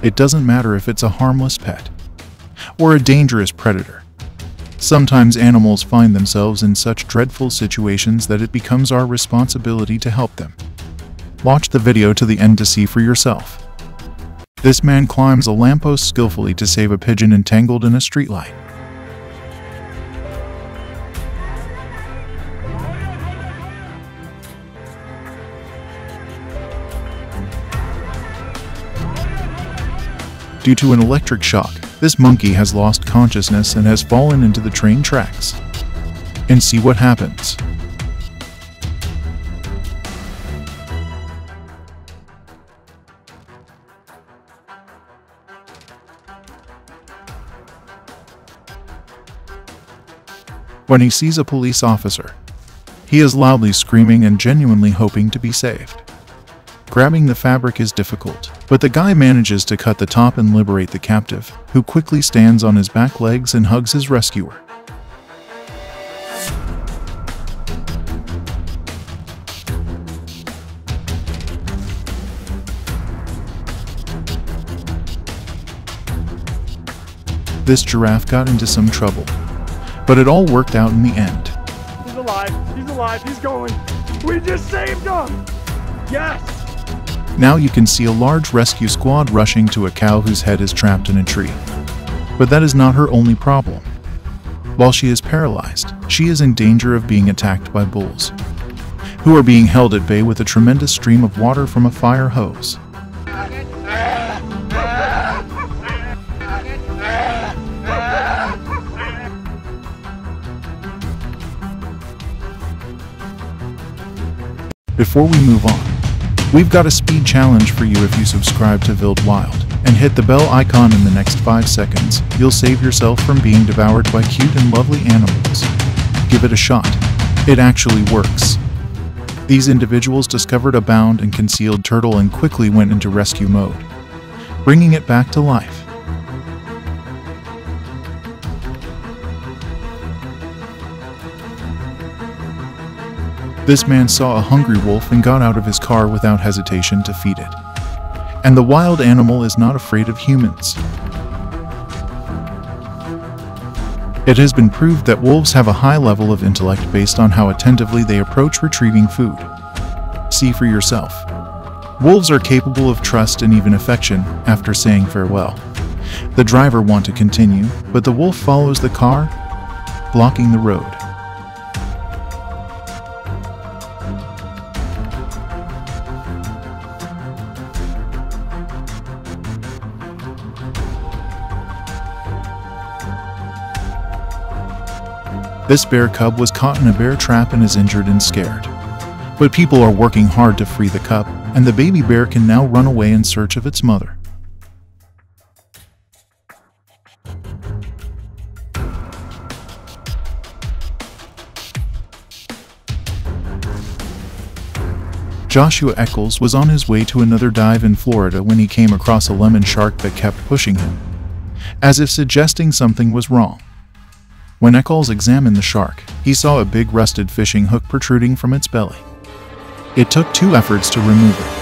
It doesn't matter if it's a harmless pet or a dangerous predator. Sometimes animals find themselves in such dreadful situations that it becomes our responsibility to help them. Watch the video to the end to see for yourself. This man climbs a lamppost skillfully to save a pigeon entangled in a streetlight. Due to an electric shock, this monkey has lost consciousness and has fallen into the train tracks. And see what happens. When he sees a police officer, he is loudly screaming and genuinely hoping to be saved. Grabbing the fabric is difficult, but the guy manages to cut the top and liberate the captive, who quickly stands on his back legs and hugs his rescuer. This giraffe got into some trouble, but it all worked out in the end. He's alive, he's going. We just saved him! Yes! Now you can see a large rescue squad rushing to a cow whose head is trapped in a tree. But that is not her only problem. While she is paralyzed, she is in danger of being attacked by bulls, who are being held at bay with a tremendous stream of water from a fire hose. Before we move on, we've got a speed challenge for you. If you subscribe to Vild Wild and hit the bell icon in the next 5 seconds, you'll save yourself from being devoured by cute and lovely animals. Give it a shot. It actually works. These individuals discovered a bound and concealed turtle and quickly went into rescue mode, bringing it back to life. This man saw a hungry wolf and got out of his car without hesitation to feed it. And the wild animal is not afraid of humans. It has been proved that wolves have a high level of intellect based on how attentively they approach retrieving food. See for yourself. Wolves are capable of trust and even affection after saying farewell. The driver wants to continue, but the wolf follows the car, blocking the road. This bear cub was caught in a bear trap and is injured and scared. But people are working hard to free the cub, and the baby bear can now run away in search of its mother. Joshua Eccles was on his way to another dive in Florida when he came across a lemon shark that kept pushing him, as if suggesting something was wrong. When Eccles examined the shark, he saw a big rusted fishing hook protruding from its belly. It took 2 efforts to remove it.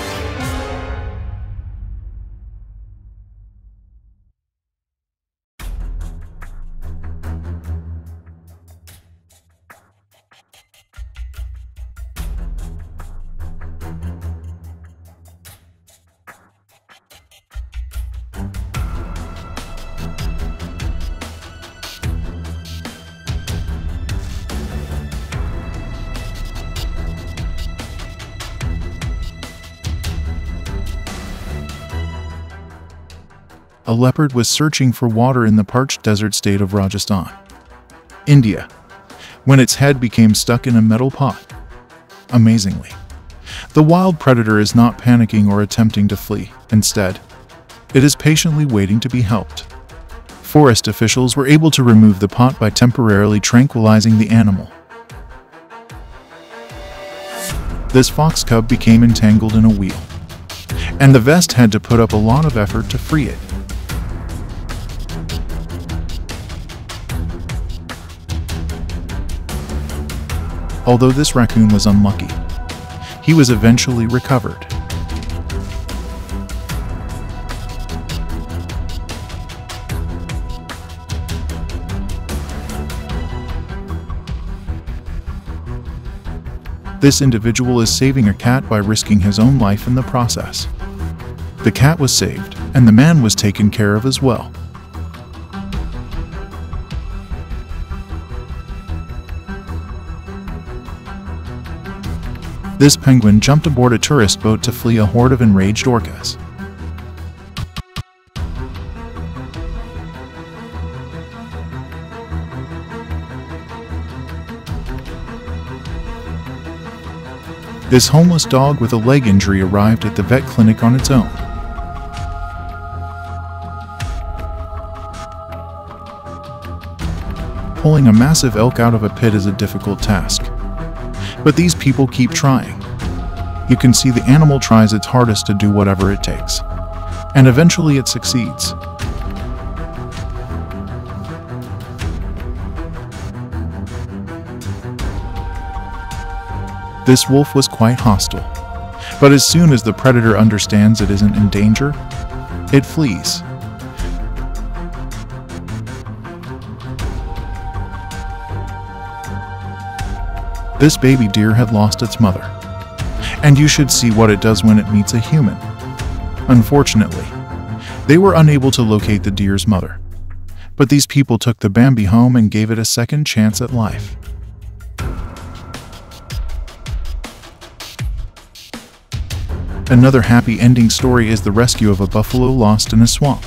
A leopard was searching for water in the parched desert state of Rajasthan, India, when its head became stuck in a metal pot. Amazingly, the wild predator is not panicking or attempting to flee. Instead, it is patiently waiting to be helped. Forest officials were able to remove the pot by temporarily tranquilizing the animal. This fox cub became entangled in a wheel, and the vest had to put up a lot of effort to free it. Although this raccoon was unlucky, he was eventually recovered. This individual is saving a cat by risking his own life in the process. The cat was saved, and the man was taken care of as well. This penguin jumped aboard a tourist boat to flee a horde of enraged orcas. This homeless dog with a leg injury arrived at the vet clinic on its own. Pulling a massive elk out of a pit is a difficult task. But these people keep trying. You can see the animal tries its hardest to do whatever it takes. And eventually it succeeds. This wolf was quite hostile, but as soon as the predator understands it isn't in danger, it flees. This baby deer had lost its mother, and you should see what it does when it meets a human. Unfortunately, they were unable to locate the deer's mother, but these people took the Bambi home and gave it a second chance at life. Another happy ending story is the rescue of a buffalo lost in a swamp.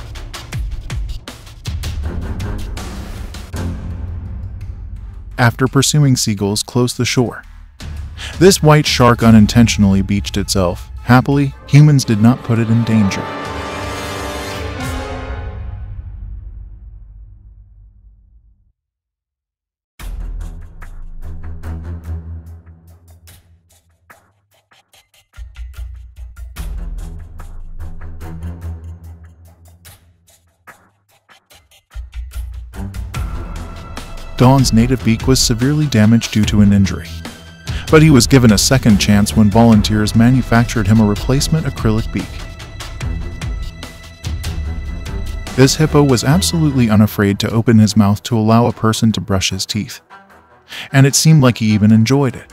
After pursuing seagulls close to the shore, this white shark unintentionally beached itself. Happily, humans did not put it in danger. Don's native beak was severely damaged due to an injury, but he was given a second chance when volunteers manufactured him a replacement acrylic beak. This hippo was absolutely unafraid to open his mouth to allow a person to brush his teeth, and it seemed like he even enjoyed it.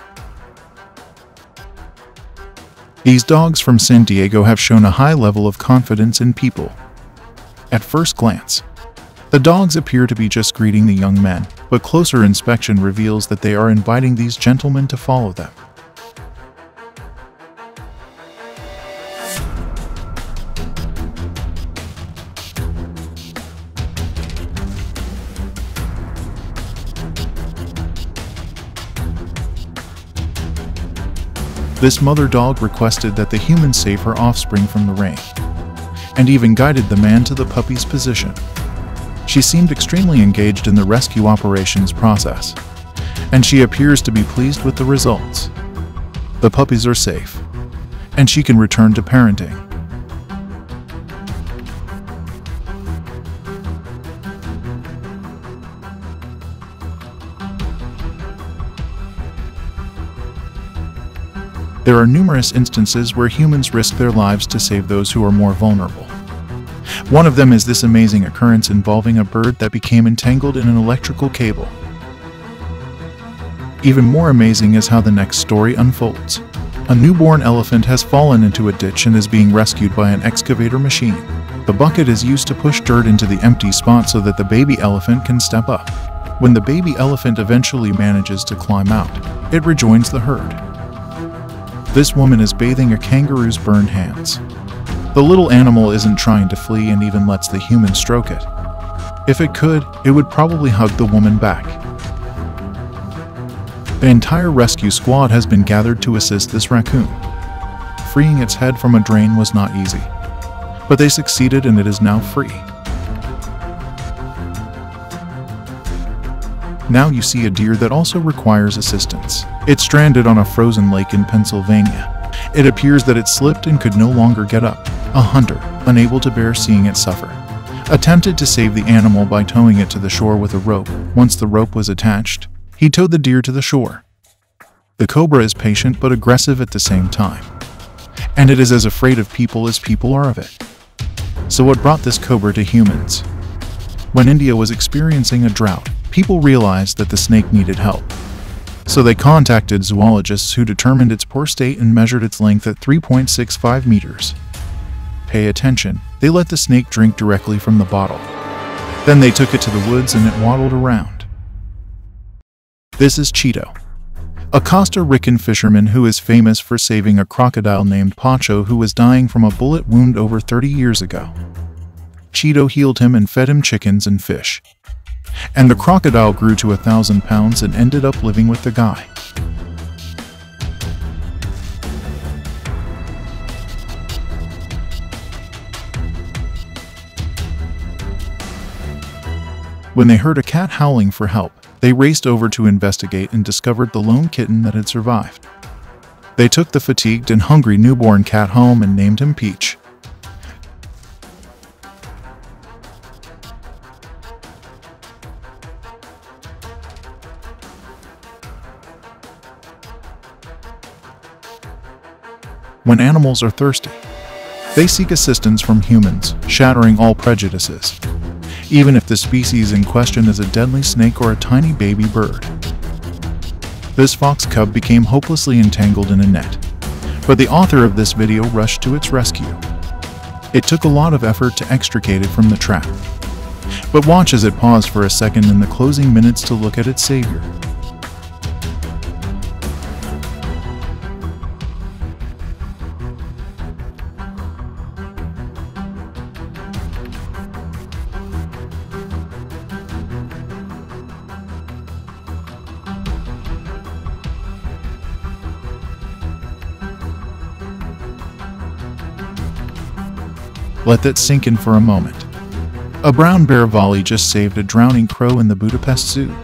These dogs from San Diego have shown a high level of confidence in people. At first glance, the dogs appear to be just greeting the young men, but closer inspection reveals that they are inviting these gentlemen to follow them. This mother dog requested that the humans save her offspring from the rain, and even guided the man to the puppy's position. She seemed extremely engaged in the rescue operations process, and she appears to be pleased with the results. The puppies are safe, and she can return to parenting. There are numerous instances where humans risk their lives to save those who are more vulnerable. One of them is this amazing occurrence involving a bird that became entangled in an electrical cable. Even more amazing is how the next story unfolds. A newborn elephant has fallen into a ditch and is being rescued by an excavator machine. The bucket is used to push dirt into the empty spot so that the baby elephant can step up. When the baby elephant eventually manages to climb out, it rejoins the herd. This woman is bathing a kangaroo's burned hands. The little animal isn't trying to flee and even lets the human stroke it. If it could, it would probably hug the woman back. The entire rescue squad has been gathered to assist this raccoon. Freeing its head from a drain was not easy, but they succeeded and it is now free. Now you see a deer that also requires assistance. It's stranded on a frozen lake in Pennsylvania. It appears that it slipped and could no longer get up. A hunter, unable to bear seeing it suffer, attempted to save the animal by towing it to the shore with a rope. Once the rope was attached, he towed the deer to the shore. The cobra is patient but aggressive at the same time, and it is as afraid of people as people are of it. So what brought this cobra to humans? When India was experiencing a drought, people realized that the snake needed help. So they contacted zoologists who determined its poor state and measured its length at 3.65 meters. Pay attention, they let the snake drink directly from the bottle. Then they took it to the woods and it waddled around. This is Cheeto, a Costa Rican fisherman who is famous for saving a crocodile named Pacho who was dying from a bullet wound over 30 years ago. Cheeto healed him and fed him chickens and fish. And the crocodile grew to 1,000 pounds and ended up living with the guy. When they heard a cat howling for help, they raced over to investigate and discovered the lone kitten that had survived. They took the fatigued and hungry newborn cat home and named him Peach. When animals are thirsty, they seek assistance from humans, shattering all prejudices, even if the species in question is a deadly snake or a tiny baby bird. This fox cub became hopelessly entangled in a net, but the author of this video rushed to its rescue. It took a lot of effort to extricate it from the trap, but watch as it paused for a second in the closing minutes to look at its savior. Let that sink in for a moment. A brown bear volley just saved a drowning crow in the Budapest Zoo.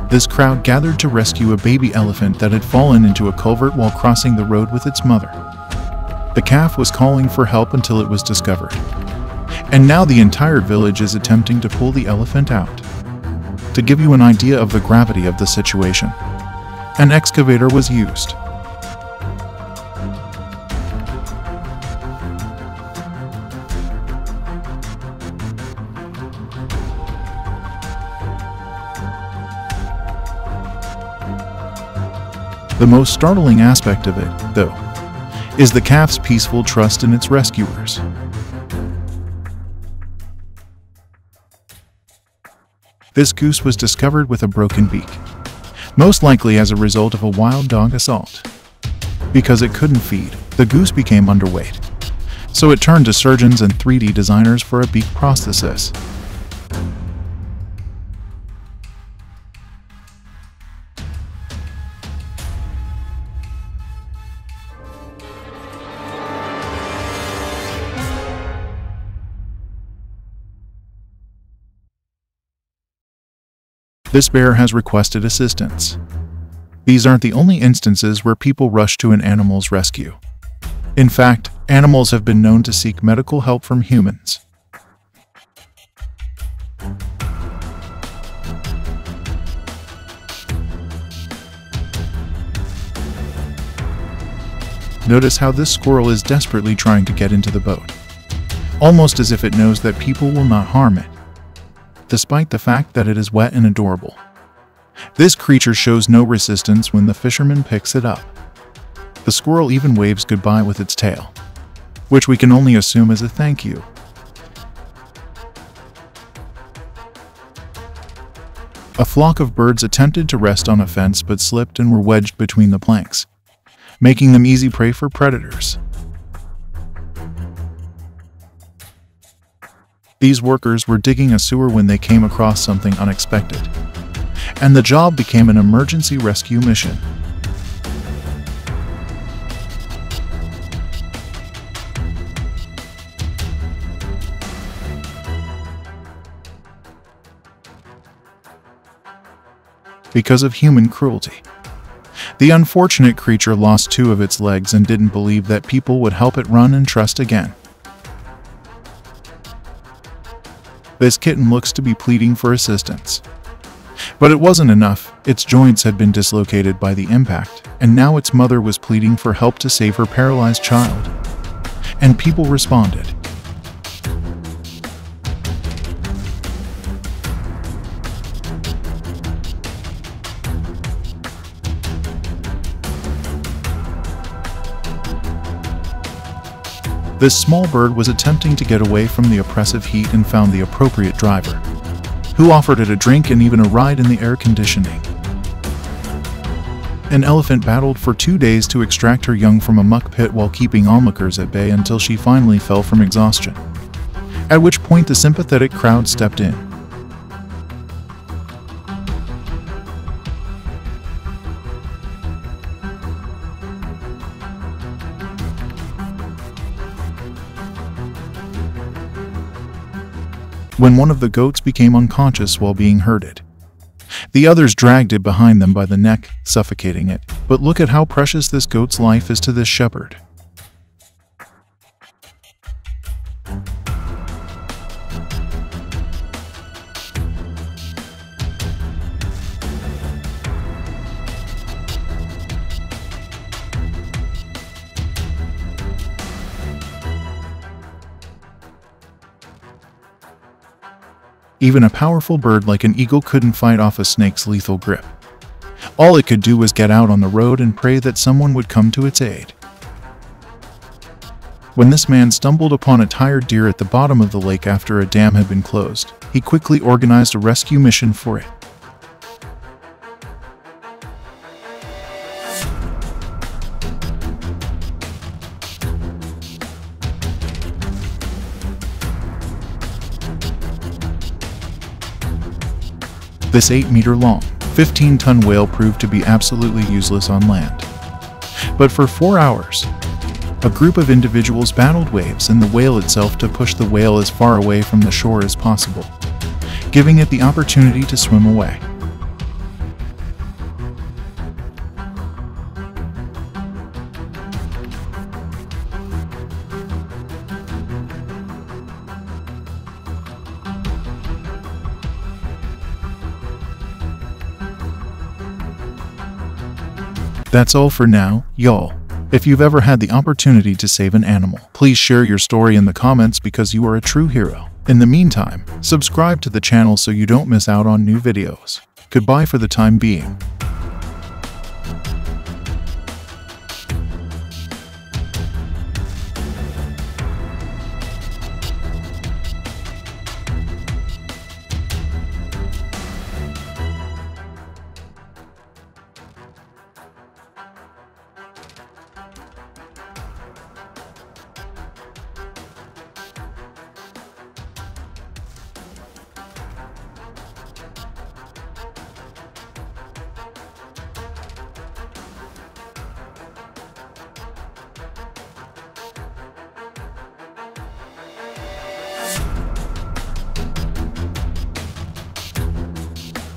This crowd gathered to rescue a baby elephant that had fallen into a culvert while crossing the road with its mother. The calf was calling for help until it was discovered, and now the entire village is attempting to pull the elephant out. To give you an idea of the gravity of the situation, an excavator was used. The most startling aspect of it, though, is the calf's peaceful trust in its rescuers. This goose was discovered with a broken beak, most likely as a result of a wild dog assault. Because it couldn't feed, the goose became underweight, so it turned to surgeons and 3D designers for a beak prosthesis. This bear has requested assistance. These aren't the only instances where people rush to an animal's rescue. In fact, animals have been known to seek medical help from humans. Notice how this squirrel is desperately trying to get into the boat, almost as if it knows that people will not harm it, despite the fact that it is wet and adorable. This creature shows no resistance when the fisherman picks it up. The squirrel even waves goodbye with its tail, which we can only assume is a thank you. A flock of birds attempted to rest on a fence but slipped and were wedged between the planks, making them easy prey for predators. These workers were digging a sewer when they came across something unexpected, and the job became an emergency rescue mission. Because of human cruelty, the unfortunate creature lost 2 of its legs and didn't believe that people would help it run and trust again. This kitten looks to be pleading for assistance. But it wasn't enough. Its joints had been dislocated by the impact, and now its mother was pleading for help to save her paralyzed child. And people responded. This small bird was attempting to get away from the oppressive heat and found the appropriate driver, who offered it a drink and even a ride in the air conditioning. An elephant battled for 2 days to extract her young from a muck pit while keeping onlookers at bay until she finally fell from exhaustion, at which point the sympathetic crowd stepped in. When one of the goats became unconscious while being herded, the others dragged it behind them by the neck, suffocating it. But look at how precious this goat's life is to this shepherd. Even a powerful bird like an eagle couldn't fight off a snake's lethal grip. All it could do was get out on the road and pray that someone would come to its aid. When this man stumbled upon a tired deer at the bottom of the lake after a dam had been closed, he quickly organized a rescue mission for it. This 8-meter-long, 15-ton whale proved to be absolutely useless on land. But for 4 hours, a group of individuals battled waves and the whale itself to push the whale as far away from the shore as possible, giving it the opportunity to swim away. That's all for now, y'all. If you've ever had the opportunity to save an animal, please share your story in the comments because you are a true hero. In the meantime, subscribe to the channel so you don't miss out on new videos. Goodbye for the time being.